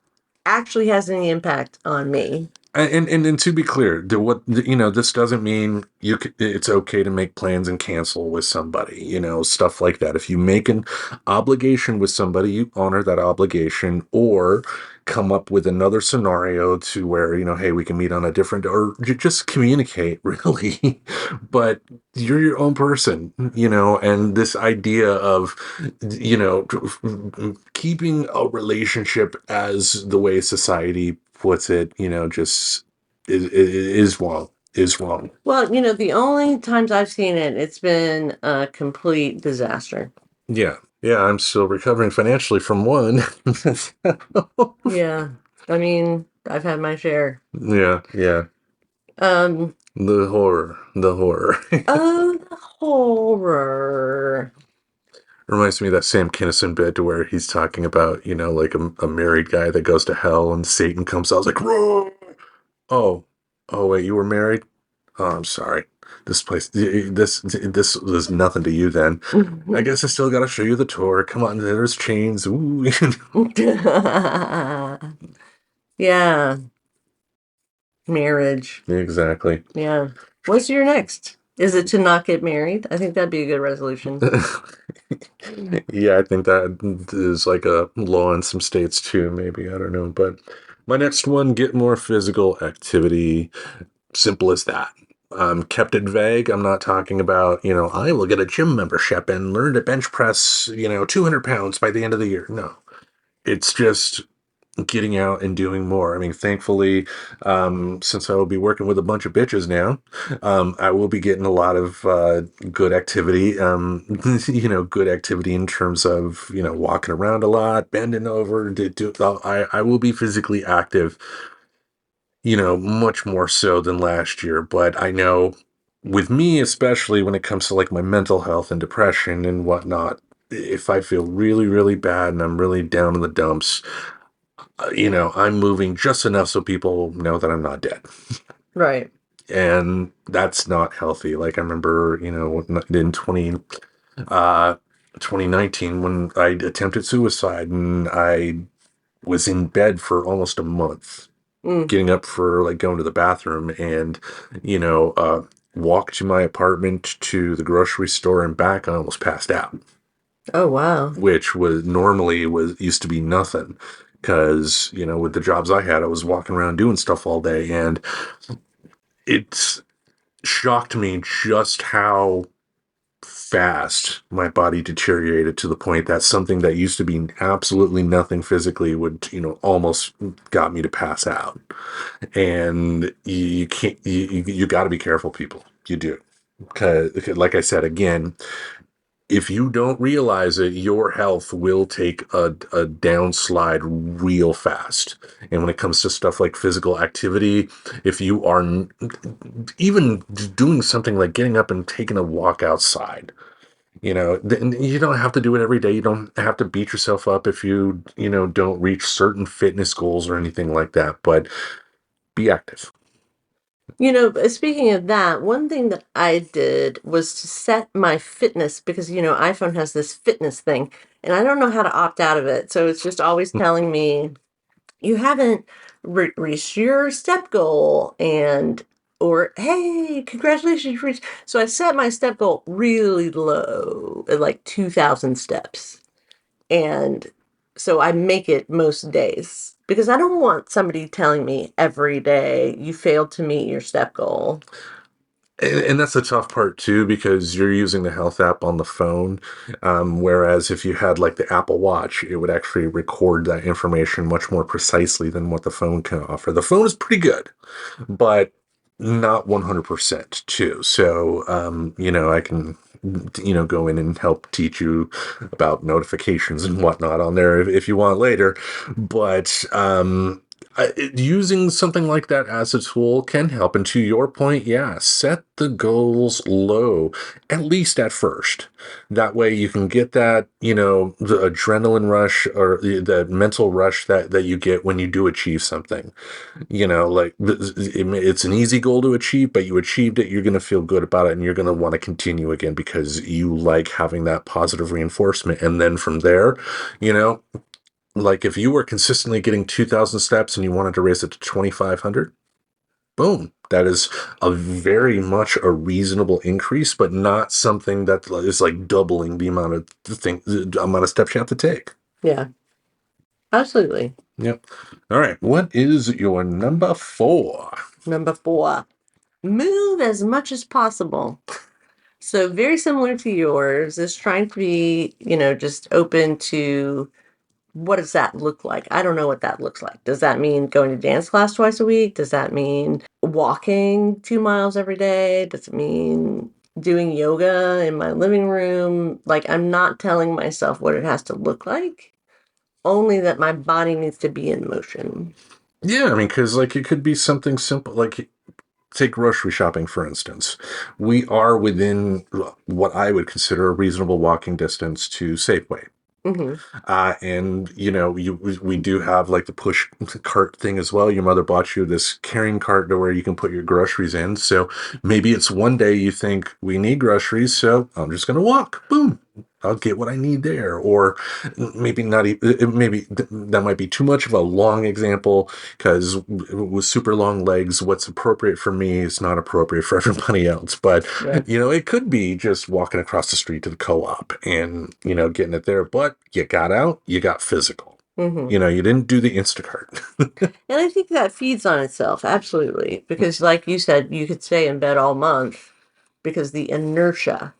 actually has any impact on me. And to be clear, this doesn't mean it's okay to make plans and cancel with somebody, stuff like that. If you make an obligation with somebody, you honor that obligation, or come up with another scenario to where, hey, we can meet on a different, or just communicate, really. But you're your own person, and this idea of, keeping a relationship as the way society puts it, just is wrong. Is wrong. Well, the only times I've seen it, it's been a complete disaster. Yeah. Yeah, I'm still recovering financially from one. Yeah. I mean, I've had my share. Yeah, yeah. Um, The horror. The horror. oh, the horror. Reminds me of that Sam Kinison bit to where he's talking about, like a married guy that goes to hell and Satan comes out. I was like, "Roar!" Oh, oh, wait, you were married? Oh, I'm sorry. This was nothing to you then. I guess I still got to show you the tour. Come on, there's chains. Ooh. Yeah. Marriage. Exactly. Yeah. What's your next? Is it to not get married? I think that'd be a good resolution. Yeah, I think that is like a law in some states too, maybe. I don't know. But my next one, get more physical activity. Simple as that. Kept it vague. I'm not talking about, I will get a gym membership and learn to bench press, 200 pounds by the end of the year. No, it's just getting out and doing more. I mean, thankfully, since I will be working with a bunch of bitches now, I will be getting a lot of good activity. Good activity in terms of walking around a lot, bending over. I will be physically active, much more so than last year. But I know with me, especially when it comes to like my mental health and depression and whatnot, if I feel really, really bad and I'm really down in the dumps, I'm moving just enough so people know that I'm not dead. Right. And that's not healthy. Like I remember, in 2019 when I attempted suicide and I was in bed for almost a month, getting up for like going to the bathroom and, walk to my apartment to the grocery store and back. I almost passed out. Oh, wow. Which used to be nothing, because with the jobs I had, I was walking around doing stuff all day, and it's shocked me just how fast my body deteriorated, to the point that something that used to be absolutely nothing physically would almost got me to pass out. And you can't, you got to be careful, people. You do, because like I said again, if you don't realize it, your health will take a downslide real fast. And when it comes to stuff like physical activity, if you are even doing something like getting up and taking a walk outside, You don't have to do it every day. You don't have to beat yourself up if you don't reach certain fitness goals or anything like that, but be active. Speaking of that, one thing that I did was to set my fitness because, iPhone has this fitness thing and I don't know how to opt out of it. So it's just always telling me you haven't reached your step goal or hey, congratulations, you reached. So I set my step goal really low at like 2,000 steps. And so I make it most days because I don't want somebody telling me every day you failed to meet your step goal. And that's the tough part too, because you're using the health app on the phone. Whereas if you had like the Apple Watch, it would actually record that information much more precisely than what the phone can offer. The phone is pretty good, but not 100% too. So, I can, go in and help teach you about notifications and whatnot on there if you want later. But, using something like that as a tool can help. And to your point, yeah, set the goals low, at least at first. That way you can get that, the adrenaline rush or the mental rush that you get when you do achieve something. Like it's an easy goal to achieve, but you achieved it, you're going to feel good about it and you're going to want to continue again because you like having that positive reinforcement. And then from there, you know, like if you were consistently getting 2,000 steps and you wanted to raise it to 2,500, boom. That is a very much a reasonable increase, but not something that is like doubling the amount of steps you have to take. Yeah, absolutely. Yep. All right. What is your number 4? Number 4, move as much as possible. So very similar to yours is trying to be, just open to what does that look like? I don't know what that looks like. Does that mean going to dance class twice a week? Does that mean walking 2 miles every day? Does it mean doing yoga in my living room? Like, I'm not telling myself what it has to look like, only that my body needs to be in motion. Yeah, I mean, because like it could be something simple, like take grocery shopping, for instance. We are within what I would consider a reasonable walking distance to Safeway. Hmm. And we do have like the push cart thing as well. Your mother bought you this carrying cart to where you can put your groceries in. So maybe it's one day you think we need groceries, so I'm just going to walk. Boom. I'll get what I need there. Or maybe not. Maybe that might be too much of a long example because with super long legs, what's appropriate for me is not appropriate for everybody else. But, Right. it could be just walking across the street to the co-op and, getting it there. But you got out, you got physical. Hmm. You didn't do the Instacart. And I think that feeds on itself, absolutely. Because, like you said, you could stay in bed all month because the inertia.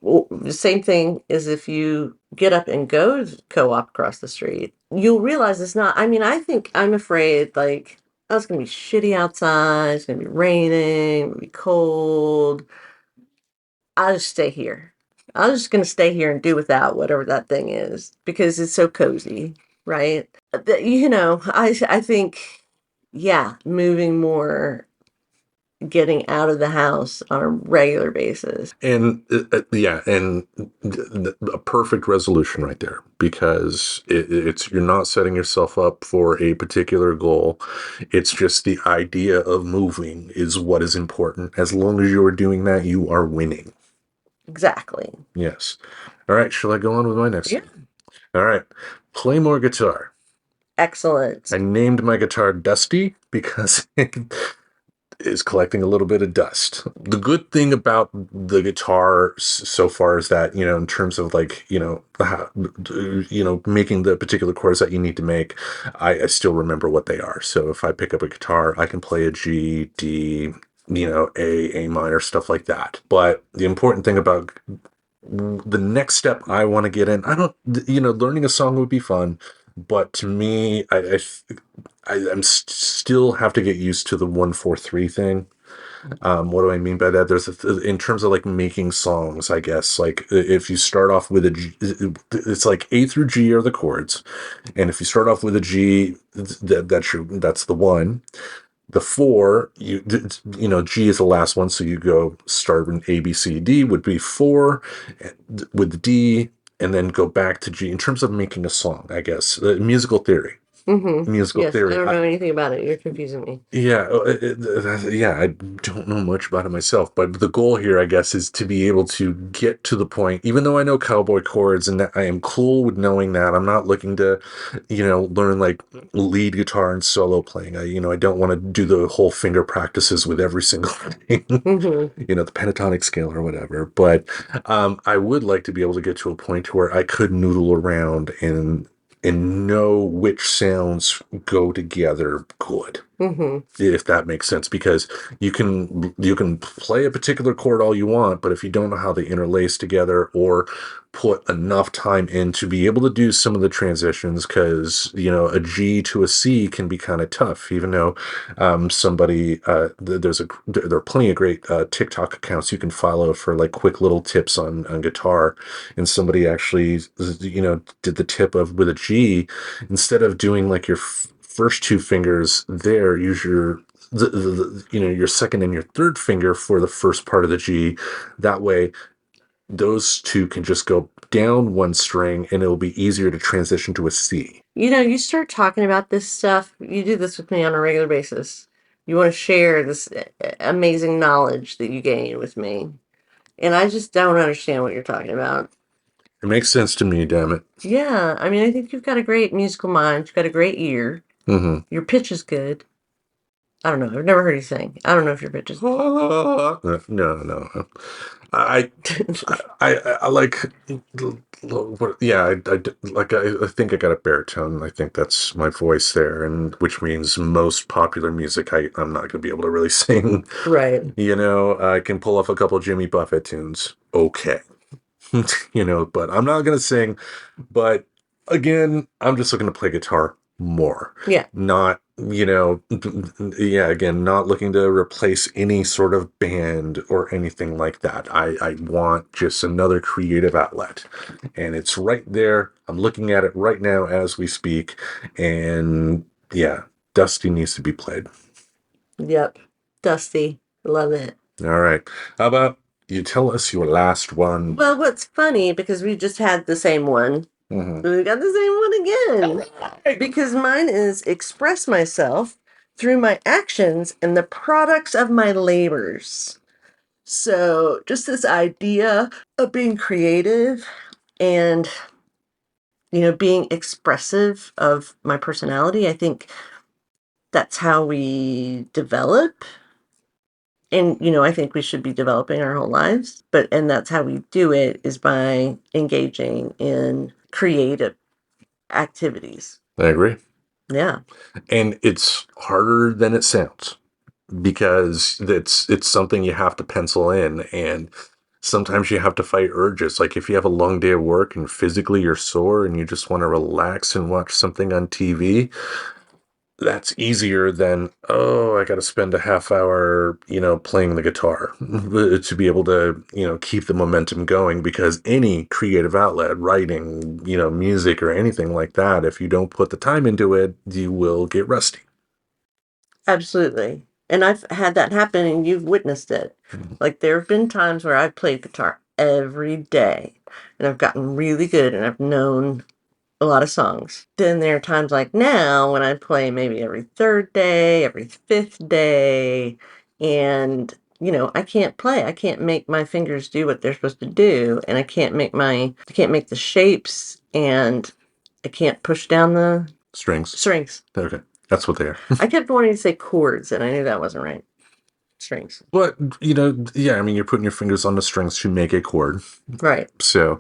Well, the same thing as if you get up and go to co-op across the street, you'll realize it's not. I mean, I think I'm afraid like, oh, it's gonna be shitty outside, it's gonna be raining, it'll be cold. I'll just stay here. I'm just gonna stay here and do without whatever that thing is because it's so cozy, right? I think, yeah, moving more, getting out of the house on a regular basis. And yeah, and a perfect resolution right there because it's you're not setting yourself up for a particular goal. It's just the idea of moving is what is important. As long as you are doing that, you are winning. Exactly. Yes. All right. Shall I go on with my next Yeah. one? All right. Play more guitar. Excellent. I named my guitar Dusty because is collecting a little bit of dust. The good thing about the guitar so far is that, in terms of like, making the particular chords that you need to make, I still remember what they are. So if I pick up a guitar, I can play a G, D, A minor, stuff like that. But the important thing about the next step I want to get in, I don't, learning a song would be fun, but to me, I'm still have to get used to the 1-4-3 thing. What do I mean by that? In terms of like making songs, I guess, like if you start off with a G, it's like A through G are the chords. And if you start off with a G, that's the one. The 4, G is the last one, so you go start with A, B, C, D would be 4 with the D, and then go back to G in terms of making a song, I guess. Musical theory. Musical Yes, I theory. don't know anything about it. You're confusing me. Yeah, I don't know much about it myself, but the goal here, I guess, is to be able to get to the point, even though I know cowboy chords and that I am cool with knowing that. I'm not looking to, learn like lead guitar and solo playing. I don't want to do the whole finger practices with every single thing, the pentatonic scale or whatever. But I would like to be able to get to a point where I could noodle around and know which sounds go together good, if that makes sense. Because you can play a particular chord all you want, but if you don't know how they interlace together or put enough time in to be able to do some of the transitions, because a G to a C can be kind of tough. Even though there are plenty of great TikTok accounts you can follow for like quick little tips on guitar, and somebody actually did the tip of with a G, instead of doing like your first two fingers there, use your second and your third finger for the first part of the G. That way those two can just go down one string and it'll be easier to transition to a C. You start talking about this stuff. You do this with me on a regular basis. You want to share this amazing knowledge that you gain with me. And I just don't understand what you're talking about. It makes sense to me, damn it. Yeah, I mean, I think you've got a great musical mind. You've got a great ear. Your pitch is good. I don't know. I've never heard you sing. I don't know if your pitch is good. No. I like, I think I got a baritone. I think that's my voice there, and which means most popular music I'm not going to be able to really sing. Right. I can pull off a couple Jimmy Buffett tunes. Okay. But I'm not going to sing. But again, I'm just looking to play guitar more. Yeah. Not, again, not looking to replace any sort of band or anything like that. I want just another creative outlet. And it's right there. I'm looking at it right now as we speak. And yeah, Dusty needs to be played. Yep. Dusty. Love it. All right. How about you tell us your last one? Well, what's funny, because we just had the same one. We got the same one again. Because mine is express myself through my actions and the products of my labors. So just this idea of being creative and, being expressive of my personality. I think that's how we develop. And, I think we should be developing our whole lives. And that's how we do it, is by engaging in creative activities. I agree. Yeah. And it's harder than it sounds, because it's something you have to pencil in, and sometimes you have to fight urges. Like if you have a long day of work and physically you're sore and you just want to relax and watch something on TV, that's easier than, I got to spend a half hour, playing the guitar to be able to, keep the momentum going. Because any creative outlet, writing, music or anything like that, if you don't put the time into it, you will get rusty. Absolutely. And I've had that happen, and you've witnessed it. Like there have been times where I've played guitar every day and I've gotten really good and I've known a lot of songs. Then there are times like now when I play maybe every third day, every fifth day, and I can't play. I can't make my fingers do what they're supposed to do, and I can't make the shapes, and I can't push down the Strings. Okay. That's what they are. I kept wanting to say chords, and I knew that wasn't right. Strings. But, you're putting your fingers on the strings to make a chord. Right. So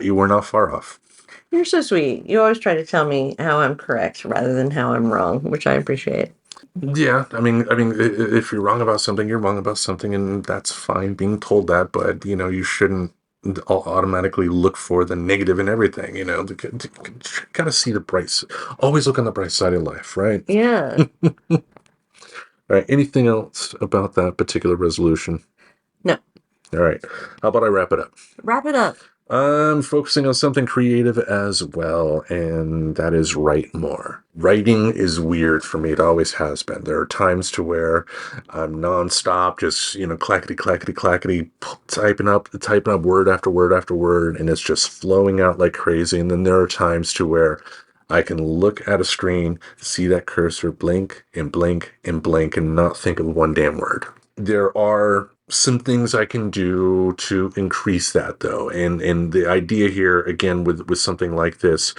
you were not far off. You're so sweet. You always try to tell me how I'm correct rather than how I'm wrong, which I appreciate. Yeah, I mean, if you're wrong about something, you're wrong about something, and that's fine being told that. But you shouldn't automatically look for the negative in everything. Gotta see the bright. Always look on the bright side of life, right? Yeah. All right. Anything else about that particular resolution? No. All right. How about I wrap it up? Wrap it up. I'm focusing on something creative as well, and that is write more. Writing is weird for me. It always has been. There are times to where I'm nonstop, just, clackety, clackety, clackety, typing up word after word after word, and it's just flowing out like crazy. And then there are times to where I can look at a screen, see that cursor blink and blink and blink and not think of one damn word. There are some things I can do to increase that though. And the idea here, again, with something like this,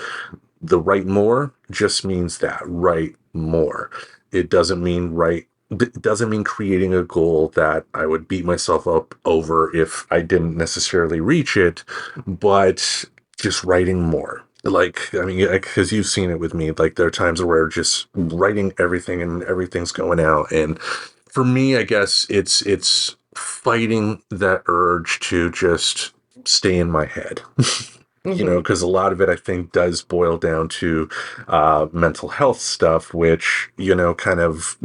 the write more just means that write more. It doesn't mean it doesn't mean creating a goal that I would beat myself up over if I didn't necessarily reach it, but just writing more. Like, I mean, because you've seen it with me, like there are times where just writing everything and everything's going out. And for me, I guess it's fighting that urge to just stay in my head. Because a lot of it, I think, does boil down to mental health stuff, which, kind of,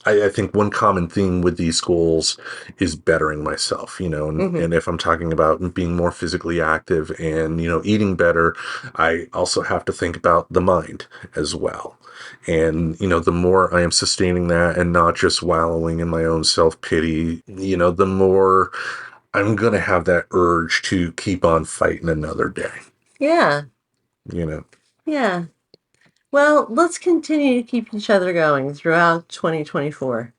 I think one common theme with these goals is bettering myself, and if I'm talking about being more physically active and, eating better, I also have to think about the mind as well. And, the more I am sustaining that and not just wallowing in my own self-pity, the more I'm going to have that urge to keep on fighting another day. Yeah. Yeah. Well, let's continue to keep each other going throughout 2024.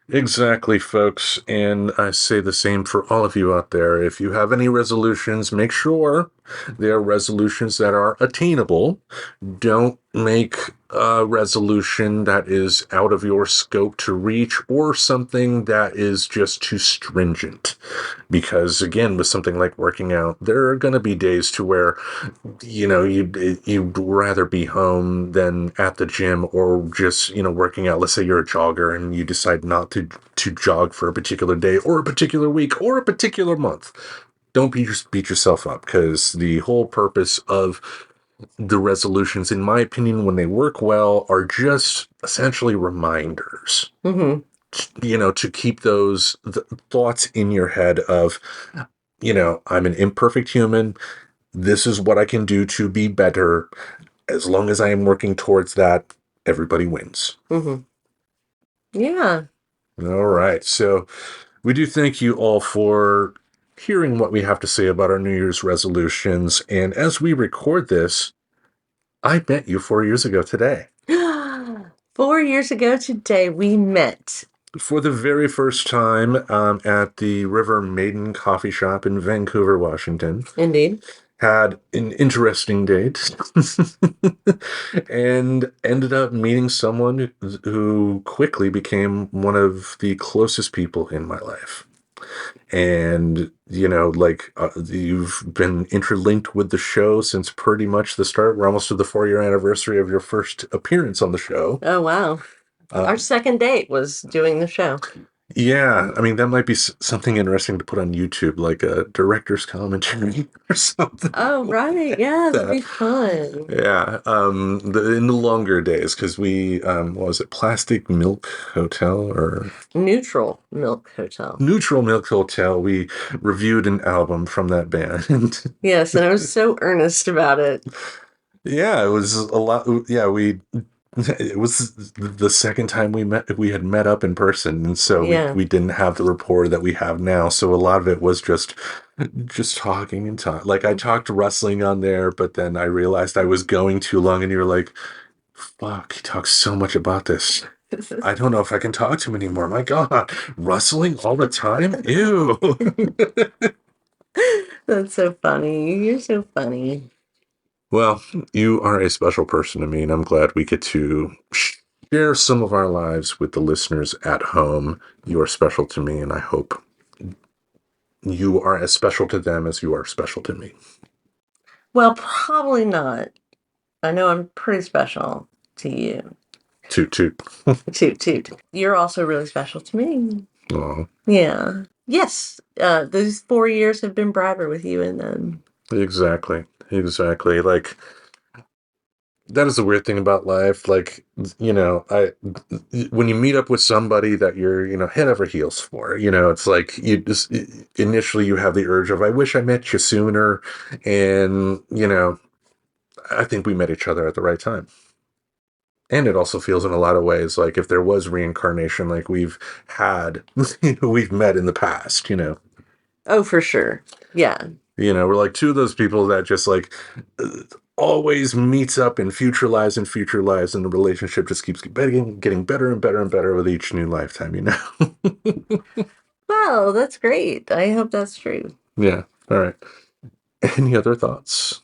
Exactly, folks. And I say the same for all of you out there. If you have any resolutions, make sure they are resolutions that are attainable. Don't make a resolution that is out of your scope to reach or something that is just too stringent. Because again, with something like working out, there are going to be days to where, you'd rather be home than at the gym or just, working out. Let's say you're a jogger and you decide not to jog for a particular day or a particular week or a particular month. Don't beat yourself up, because the whole purpose of the resolutions, in my opinion, when they work well, are just essentially reminders. To keep those thoughts in your head of, I'm an imperfect human. This is what I can do to be better. As long as I am working towards that, everybody wins. Yeah. All right. So we do thank you all for hearing what we have to say about our New Year's resolutions. And as we record this, I met you 4 years ago today. 4 years ago today, we met. For the very first time at the River Maiden Coffee Shop in Vancouver, Washington. Indeed. Had an interesting date and ended up meeting someone who quickly became one of the closest people in my life. And, you've been interlinked with the show since pretty much the start. We're almost to the 4-year anniversary of your first appearance on the show. Oh, wow. Our second date was doing the show. Yeah, I mean, that might be something interesting to put on YouTube, like a director's commentary or something. Oh, right. Yeah, that'd be fun. Yeah, in the longer days, because what was it, Plastic Milk Hotel or Neutral Milk Hotel? Neutral Milk Hotel. We reviewed an album from that band. Yes, and I was so earnest about it. Yeah, it was a lot. Yeah, it was the second time we had met up in person, and so we didn't have the rapport that we have now. So a lot of it was just talking and talk. Like, I talked wrestling on there, but then I realized I was going too long, and you were like, "Fuck, he talks so much about this. I don't know if I can talk to him anymore. My God, wrestling all the time? Ew." That's so funny. You're so funny. Well, you are a special person to me, and I'm glad we get to share some of our lives with the listeners at home. You are special to me, and I hope you are as special to them as you are special to me. Well, probably not. I know I'm pretty special to you. Toot toot. Toot toot. You're also really special to me. Aw. Yeah. Yes. Those 4 years have been brighter with you in them. Exactly. Like, that is the weird thing about life. Like, when you meet up with somebody that you're, head over heels for, it's like you just initially you have the urge of, I wish I met you sooner. And, I think we met each other at the right time. And it also feels in a lot of ways like if there was reincarnation, like we've met in the past, Oh, for sure. Yeah. We're like two of those people that just like always meets up in future lives, and the relationship just keeps getting better and better and better with each new lifetime, Wow, that's great. I hope that's true. Yeah. All right. Any other thoughts?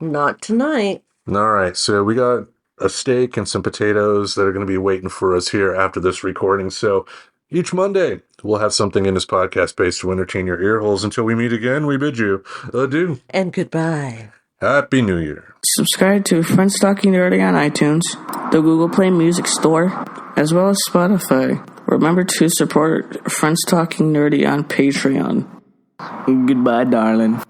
Not tonight. All right. So we got a steak and some potatoes that are going to be waiting for us here after this recording. So each Monday, we'll have something in this podcast space to entertain your ear holes. Until we meet again, we bid you adieu. And goodbye. Happy New Year. Subscribe to Friends Talking Nerdy on iTunes, the Google Play Music Store, as well as Spotify. Remember to support Friends Talking Nerdy on Patreon. Goodbye, darling.